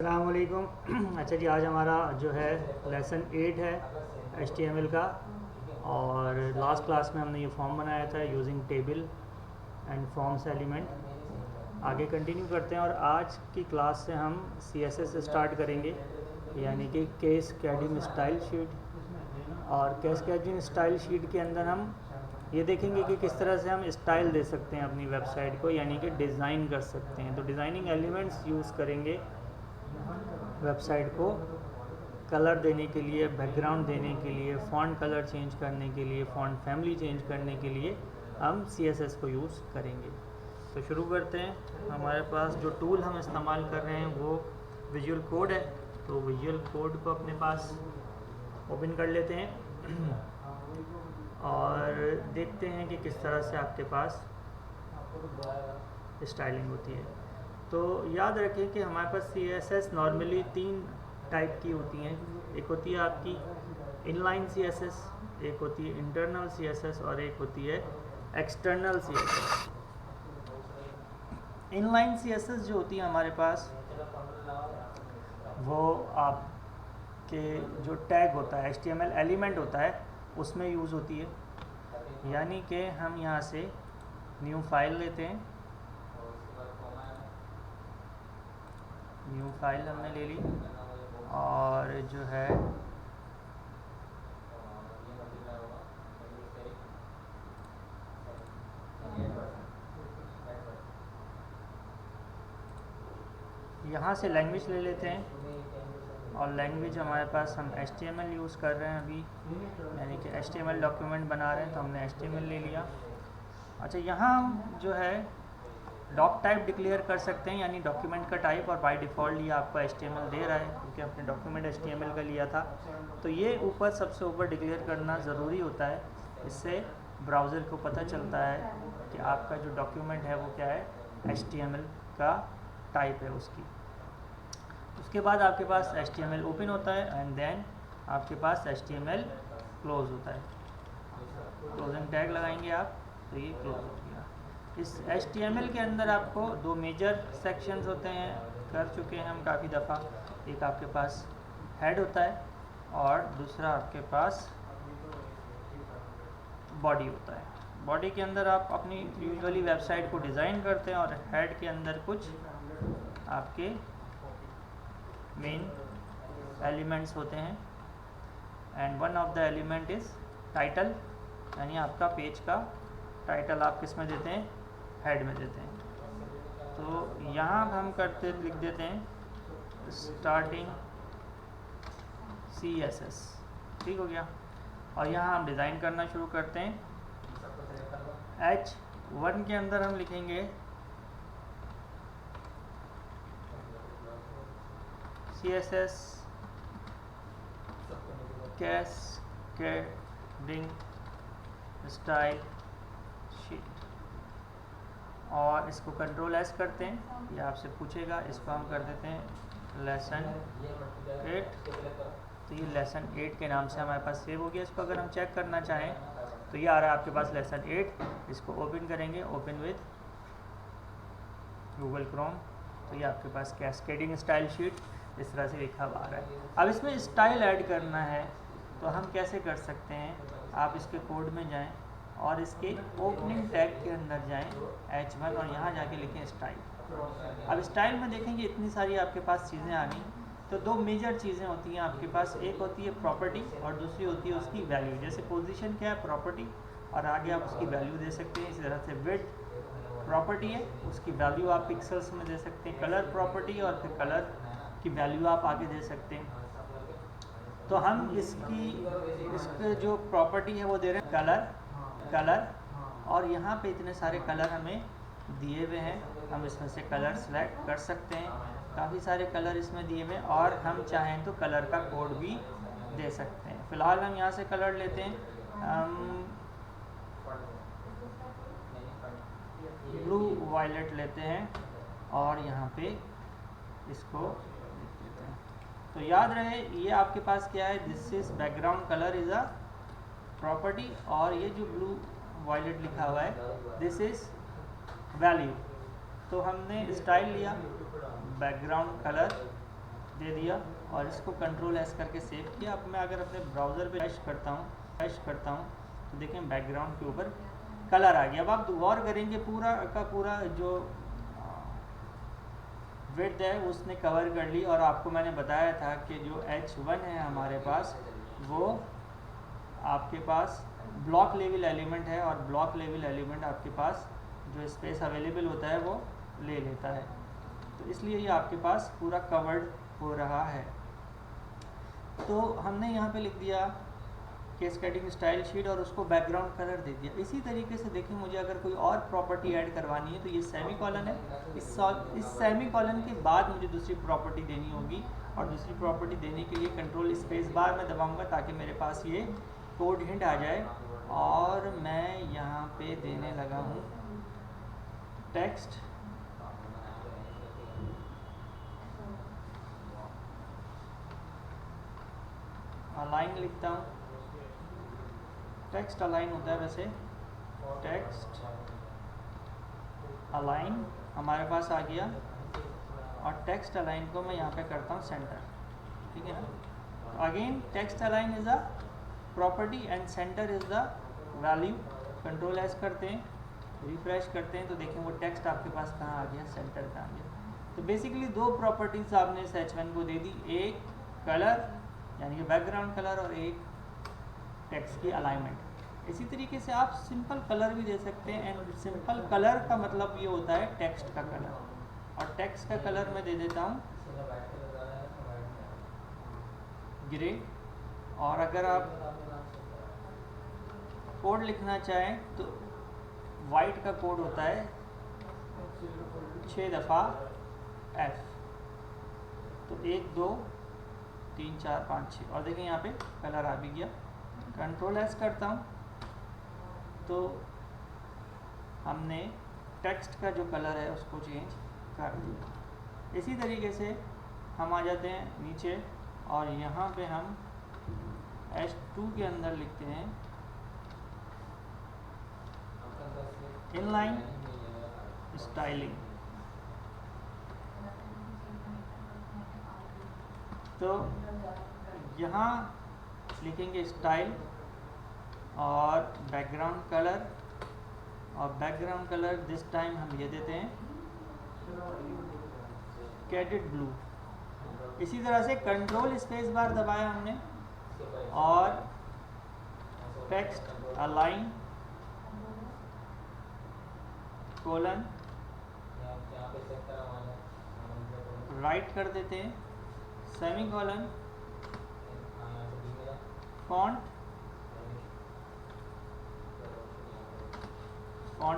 अस्सलाम वालेकुम। अच्छा जी, आज हमारा जो है लेसन 8 है HTML का। और लास्ट क्लास में हमने ये फॉर्म बनाया था using table and forms element. आगे कंटिन्यू करते हैं और आज की क्लास से हम CSS से स्टार्ट करेंगे, यानी कि कैस्केडिंग स्टाइल शीट। और कैस्केडिंग स्टाइल शीट के अंदर हम ये देखेंगे कि किस तरह से हम स्टाइल दे सकते हैं अपनी वेबसाइट को, यानी कि डिज़ाइन कर सकते हैं। तो डिज़ाइनिंग एलिमेंट्स यूज़ करेंगे वेबसाइट को कलर देने के लिए, बैकग्राउंड देने के लिए, फ़ॉन्ट कलर चेंज करने के लिए, फ़ॉन्ट फैमिली चेंज करने के लिए हम CSS को यूज़ करेंगे। तो शुरू करते हैं। हमारे पास जो टूल हम इस्तेमाल कर रहे हैं वो विजुअल कोड है। तो विजुअल कोड को अपने पास ओपन कर लेते हैं और देखते हैं कि किस तरह से आपके पास स्टाइलिंग होती है। तो याद रखें कि हमारे पास CSS नॉर्मली 3 टाइप की होती हैं। एक होती है आपकी इनलाइन CSS, एक होती है इंटरनल CSS और एक होती है एक्सटर्नल CSS। इनलाइन CSS जो होती है हमारे पास, वो आपके जो टैग होता है, HTML एलिमेंट होता है, उसमें यूज़ होती है। यानी कि हम यहाँ से न्यू फाइल लेते हैं, न्यू फाइल हमने ले ली और जो है यहाँ से लैंग्वेज ले लेते हैं। और लैंग्वेज हमारे पास हम HTML यूज़ कर रहे हैं अभी, यानी कि HTML डॉक्यूमेंट बना रहे हैं, तो हमने HTML ले लिया। अच्छा, यहाँ हम जो है डॉक टाइप डिक्लेयर कर सकते हैं, यानी डॉक्यूमेंट का टाइप, और बाय डिफ़ॉल्ट ये आपको HTML दे रहा है क्योंकि आपने डॉक्यूमेंट HTML का लिया था। तो ये ऊपर सबसे ऊपर डिक्लेयर करना ज़रूरी होता है। इससे ब्राउज़र को पता चलता है कि आपका जो डॉक्यूमेंट है वो क्या है, HTML का टाइप है उसकी। उसके बाद आपके पास HTML ओपन होता है एंड देन आपके पास HTML क्लोज होता है। क्लोजिंग टैग लगाएंगे आप तो ये क्लोज हो गया। इस HTML के अंदर आपको 2 मेजर सेक्शंस होते हैं, कर चुके हैं हम काफ़ी दफ़ा। एक आपके पास हेड होता है और दूसरा आपके पास बॉडी होता है। बॉडी के अंदर आप अपनी यूजुअली वेबसाइट को डिज़ाइन करते हैं और हेड के अंदर कुछ आपके मेन एलिमेंट्स होते हैं। And one of the element is title, यानी आपका पेज का टाइटल आप किस में देते हैं, हेड में देते हैं। तो यहाँ हम लिख देते हैं स्टार्टिंग CSS, ठीक हो गया। और यहाँ हम डिज़ाइन करना शुरू करते हैं। H1 के अंदर हम लिखेंगे CSS कैस्केडिंग स्टाइल शीट, और इसको कंट्रोल S करते हैं, ये आपसे पूछेगा। इसको हम कर देते हैं लेसन 8। तो ये लेसन 8 के नाम से हमारे पास सेव हो गया। इसको अगर हम चेक करना चाहें तो ये आ रहा है आपके पास लेसन 8। इसको ओपन करेंगे, ओपन विद गूगल क्रोम। तो ये आपके पास कैस्केडिंग स्टाइल शीट इस तरह से लिखा हुआ आ रहा है। अब इसमें स्टाइल ऐड करना है तो हम कैसे कर सकते हैं, आप इसके कोड में जाएं और इसके ओपनिंग टैग के अंदर जाएं H1 और यहाँ जाके लिखें स्टाइल। अब स्टाइल में देखेंगे इतनी सारी आपके पास चीज़ें आ गई। तो 2 मेजर चीज़ें होती हैं आपके पास, एक होती है प्रॉपर्टी और दूसरी होती है उसकी वैल्यू। जैसे पोजीशन क्या है, प्रॉपर्टी, और आगे आप उसकी वैल्यू दे सकते हैं। इसी तरह से विड्थ प्रॉपर्टी है, उसकी वैल्यू आप पिक्सल्स में दे सकते हैं। कलर प्रॉपर्टी और फिर कलर की वैल्यू आप आगे दे सकते हैं। तो हम इसके जो प्रॉपर्टी है वो दे रहे हैं कलर, और यहाँ पे इतने सारे कलर हमें दिए हुए हैं। हम इसमें से कलर सेलेक्ट कर सकते हैं, काफ़ी सारे कलर इसमें दिए हुए हैं, और हम चाहें तो कलर का कोड भी दे सकते हैं। फ़िलहाल हम यहाँ से कलर लेते हैं, ब्लू वायलेट लेते हैं और यहाँ पे इसको लिख देते हैं। तो याद रहे ये आपके पास क्या है, this is background colour is a property, और ये जो ब्लू वायलेट लिखा हुआ है दिस इज़ वैल्यू। तो हमने स्टाइल लिया, बैकग्राउंड कलर दे दिया और इसको कंट्रोल एस करके सेव किया। अब मैं अगर अपने ब्राउज़र पे फ्लैश करता हूँ तो देखें बैकग्राउंड के ऊपर कलर आ गया। अब आप गौर करेंगे पूरा का पूरा जो विड्थ है उसने कवर कर ली। और आपको मैंने बताया था कि जो H1 है हमारे पास वो आपके पास ब्लॉक लेवल एलिमेंट है और ब्लॉक लेवल एलिमेंट आपके पास जो स्पेस अवेलेबल होता है वो ले लेता है, तो इसलिए ये आपके पास पूरा कवर्ड हो रहा है। तो हमने यहाँ पे लिख दिया कैस्केडिंग स्टाइल शीट और उसको बैकग्राउंड कलर दे दिया। इसी तरीके से देखिए मुझे अगर कोई और प्रॉपर्टी ऐड करवानी है तो ये सेमी कॉलन है, इस सेमी कॉलन के बाद मुझे दूसरी प्रॉपर्टी देनी होगी और दूसरी प्रॉपर्टी देने के लिए कंट्रोल स्पेस बार में दबाऊंगा ताकि मेरे पास ये कोड हिंट आ जाए। और मैं यहाँ पे देने लगा हूँ टेक्स्ट अलाइन लिखता हूँ। टेक्स्ट अलाइन होता है वैसे, टेक्स्ट अलाइन हमारे पास आ गया और टेक्स्ट अलाइन को मैं यहाँ पे करता हूँ सेंटर, ठीक है ना। Again text align is a property and centre is the value. Control S करते हैं, रिफ्रेश करते हैं तो देखें वो टेक्स्ट आपके पास कहाँ आ गया, सेंटर पे आ गया। तो बेसिकली दो प्रॉपर्टीज आपने इस H1 को दे दी, एक कलर यानी कि बैकग्राउंड कलर और एक टेक्स्ट की अलाइनमेंट। इसी तरीके से आप सिंपल कलर भी दे सकते हैं एंड सिंपल कलर का मतलब ये होता है टेक्स्ट का कलर, और टेक्स्ट का कलर मैं दे देता हूँ ग्रे। और अगर आप कोड लिखना चाहें तो वाइट का कोड होता है 6 दफ़ा F, तो 1 2 3 4 5 6 और देखें यहाँ पे कलर आ भी गया। कंट्रोल एस करता हूँ तो हमने टेक्स्ट का जो कलर है उसको चेंज कर दिया। इसी तरीके से हम आ जाते हैं नीचे और यहाँ पे हम H2 के अंदर लिखते हैं इनलाइन स्टाइलिंग। तो यहाँ लिखेंगे स्टाइल और बैकग्राउंड कलर, और बैकग्राउंड कलर दिस टाइम हम ये देते हैं कैडेड ब्लू। इसी तरह से कंट्रोल स्पेस बार दबाया हमने और टेक्स्ट अलाइन कोलन राइट कर देते हैं, सेमी कॉलन फॉन्ट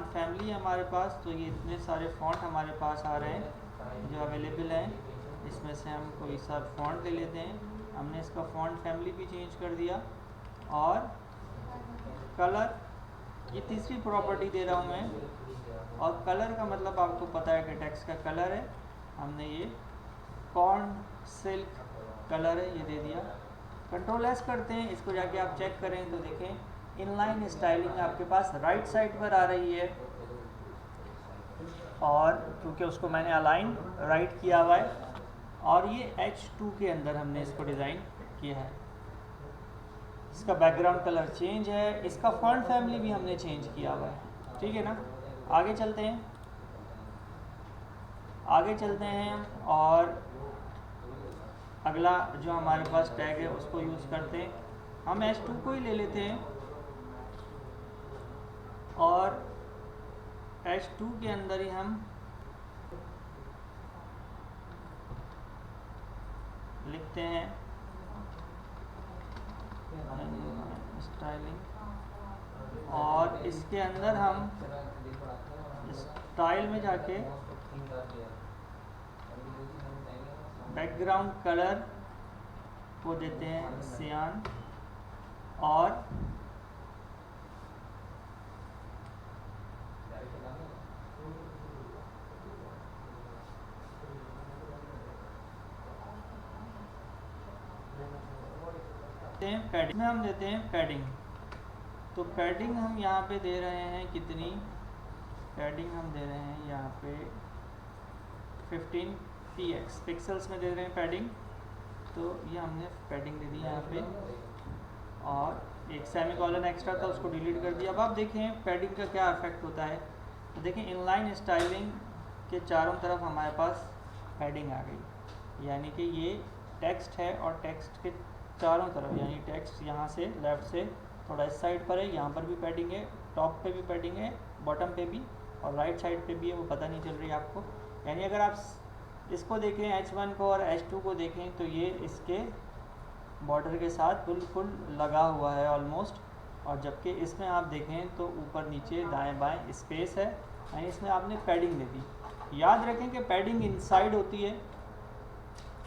फैमिली है हमारे पास। तो ये इतने सारे फॉन्ट हमारे पास आ रहे हैं जो अवेलेबल हैं, इसमें से हम कोई सा फॉन्ट ले लेते हैं। हमने इसका फॉन्ट फैमिली भी चेंज कर दिया और कलर ये तीसरी प्रॉपर्टी दे रहा हूँ मैं, और कलर का मतलब आपको पता है कि टेक्स्ट का कलर है, हमने ये कॉर्न सिल्क कलर है ये दे दिया। कंट्रोल एस करते हैं, इसको जाके आप चेक करें तो देखें इनलाइन स्टाइलिंग आपके पास राइट साइड पर आ रही है, और क्योंकि उसको मैंने अलाइन राइट किया हुआ है, और ये H2 के अंदर हमने इसको डिज़ाइन किया है। इसका बैकग्राउंड कलर चेंज है, इसका फॉन्ट फैमिली भी हमने चेंज किया हुआ है, ठीक है ना। आगे चलते हैं और अगला जो हमारे पास टैग है उसको यूज़ करते हैं। हम H2 को ही ले लेते हैं और H2 के अंदर ही हम लिखते हैं स्टाइलिंग, और इसके अंदर हम स्टाइल में जाके बैकग्राउंड कलर को देते हैं सियान, और पैडिंग में हम देते हैं पैडिंग। तो पैडिंग हम यहाँ पे दे रहे हैं कितनी, पैडिंग हम दे रहे हैं यहाँ पे 15 px पिक्सल्स में दे रहे हैं पैडिंग। तो ये हमने पैडिंग दे दी यहाँ पे और एक सेमी कॉलन एक्स्ट्रा था उसको डिलीट कर दिया। अब आप देखें पैडिंग का क्या इफेक्ट होता है। तो देखें इनलाइन स्टाइलिंग के चारों तरफ हमारे पास पैडिंग आ गई, यानी कि ये टेक्स्ट है और टेक्स्ट के चारों तरफ, यानी टेक्स्ट यहाँ से लेफ़्ट से थोड़ा इस साइड पर है, यहाँ पर भी पैडिंग है, टॉप पे भी पैडिंग है, बॉटम पे भी और राइट साइड पे भी है, वो पता नहीं चल रही है आपको। यानी अगर आप इसको देखें H1 को और H2 को देखें तो ये इसके बॉर्डर के साथ बिल्कुल लगा हुआ है ऑलमोस्ट, और जबकि इसमें आप देखें तो ऊपर नीचे दाएं बाएं स्पेस है, यानी इसमें आपने पैडिंग दे दी। याद रखें कि पैडिंग इनसाइड होती है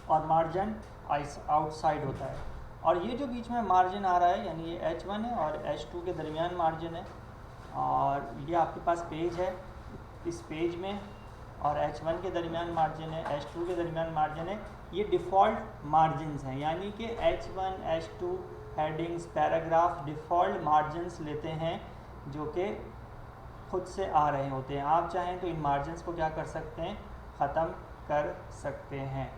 और मार्जिन आउटसाइड होता है, और ये जो बीच में मार्जिन आ रहा है यानी ये H1 है और H2 के दरमियान मार्जिन है, और ये आपके पास पेज है, इस पेज में और H1 के दरमियान मार्जिन है, H2 के दरमियान मार्जिन है। ये डिफ़ॉल्ट मार्जिन्स हैं, यानी कि H1 H2 headings paragraph default margins लेते हैं जो कि खुद से आ रहे होते हैं। आप चाहें तो इन मार्जिन्स को क्या कर सकते हैं, ख़त्म कर सकते हैं,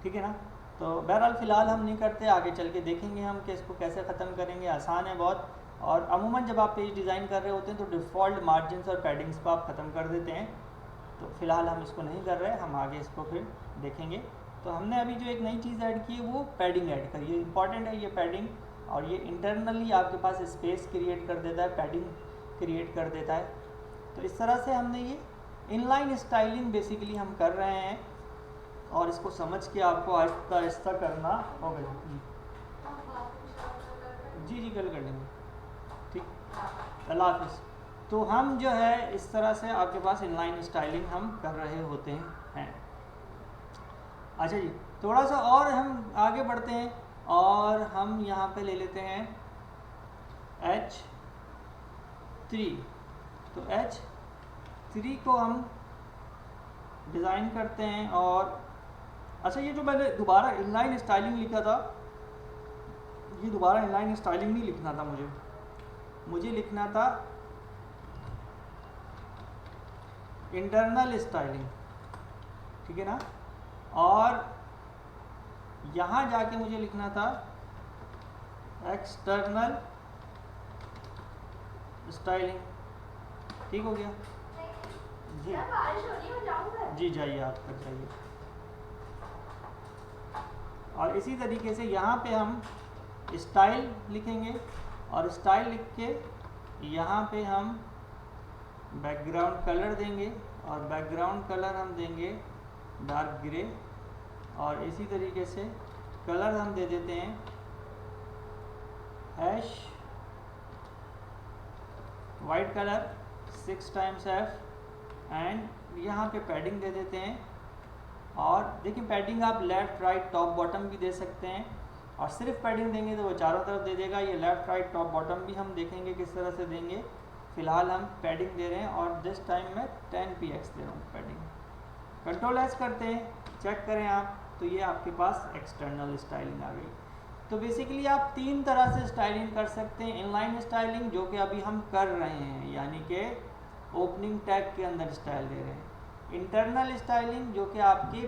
ठीक है ना। तो बहरहाल फ़िलहाल हम नहीं करते, आगे चल के देखेंगे हम कि इसको कैसे ख़त्म करेंगे। आसान है बहुत, और अमूमन जब आप पेज डिज़ाइन कर रहे होते हैं तो डिफ़ॉल्ट मार्जिन्स और पैडिंग्स को आप ख़त्म कर देते हैं। तो फ़िलहाल हम इसको नहीं कर रहे, हम आगे इसको फिर देखेंगे। तो हमने अभी जो एक नई चीज़ ऐड की है वो पैडिंग ऐड करी है। इंपॉर्टेंट है ये पैडिंग, और ये इंटरनली आपके पास स्पेस क्रिएट कर देता है, पैडिंग क्रिएट कर देता है। तो इस तरह से हमने ये इनलाइन स्टाइलिंग बेसिकली हम कर रहे हैं, और इसको समझ के आपको आहिस्ता आहिस्ता करना होगा। जी कल कर लेंगे, ठीक, अल्लाह हाफिज़। तो हम जो है इस तरह से आपके पास इनलाइन स्टाइलिंग हम कर रहे होते हैं। अच्छा जी, थोड़ा सा और हम आगे बढ़ते हैं, और हम यहाँ पे ले लेते हैं H3। तो H3 को हम डिज़ाइन करते हैं, और अच्छा ये जो मैंने दोबारा इनलाइन स्टाइलिंग लिखा था, ये दोबारा इनलाइन स्टाइलिंग नहीं लिखना था मुझे लिखना था इंटरनल स्टाइलिंग, ठीक है ना। और यहाँ जाके मुझे लिखना था एक्सटर्नल स्टाइलिंग, ठीक हो गया जी जाइए आप तक जाइए। और इसी तरीके से यहाँ पे हम स्टाइल लिखेंगे, और स्टाइल लिख के यहाँ पे हम बैकग्राउंड कलर देंगे, और बैकग्राउंड कलर हम देंगे डार्क ग्रे, और इसी तरीके से कलर हम दे देते हैं hash white colour 6 times F, and यहाँ पे पैडिंग दे देते हैं। और देखिए पैडिंग आप लेफ़्ट राइट टॉप बॉटम भी दे सकते हैं, और सिर्फ पैडिंग देंगे तो वो चारों तरफ दे देगा। ये लेफ़्ट राइट टॉप बॉटम भी हम देखेंगे किस तरह से देंगे। फ़िलहाल हम पैडिंग दे रहे हैं, और दिस टाइम मैं 10px दे रहा हूँ पैडिंग। कंट्रोल एस करते हैं, चेक करें आप, तो ये आपके पास एक्सटर्नल स्टाइलिंग आ गई। तो बेसिकली आप 3 तरह से स्टाइलिंग कर सकते हैं। इनलाइन स्टाइलिंग जो कि अभी हम कर रहे हैं, यानी कि ओपनिंग टैग के अंदर स्टाइल दे रहे हैं। इंटरनल स्टाइलिंग जो कि आपके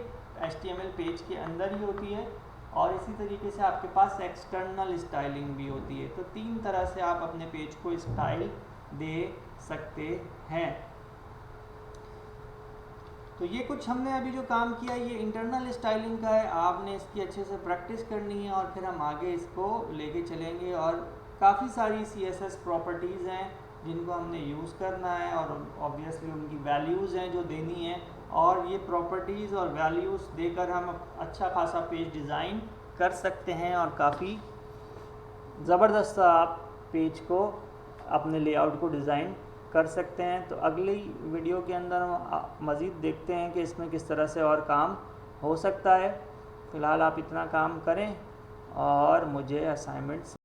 HTML पेज के अंदर ही होती है, और इसी तरीके से आपके पास एक्सटर्नल स्टाइलिंग भी होती है। तो 3 तरह से आप अपने पेज को स्टाइल दे सकते हैं। तो ये कुछ हमने अभी जो काम किया ये इंटरनल स्टाइलिंग का है। आपने इसकी अच्छे से प्रैक्टिस करनी है, और फिर हम आगे इसको लेके चलेंगे। और काफ़ी सारी CSS प्रॉपर्टीज़ हैं जिनको हमने यूज़ करना है, और ऑब्वियसली उनकी वैल्यूज़ हैं जो देनी है, और ये प्रॉपर्टीज़ और वैल्यूज़ देकर हम अच्छा खासा पेज डिज़ाइन कर सकते हैं, और काफ़ी ज़बरदस्त आप पेज को अपने लेआउट को डिज़ाइन कर सकते हैं। तो अगली वीडियो के अंदर हम मज़ीद देखते हैं कि इसमें किस तरह से और काम हो सकता है। फ़िलहाल आप इतना काम करें और मुझे असाइनमेंट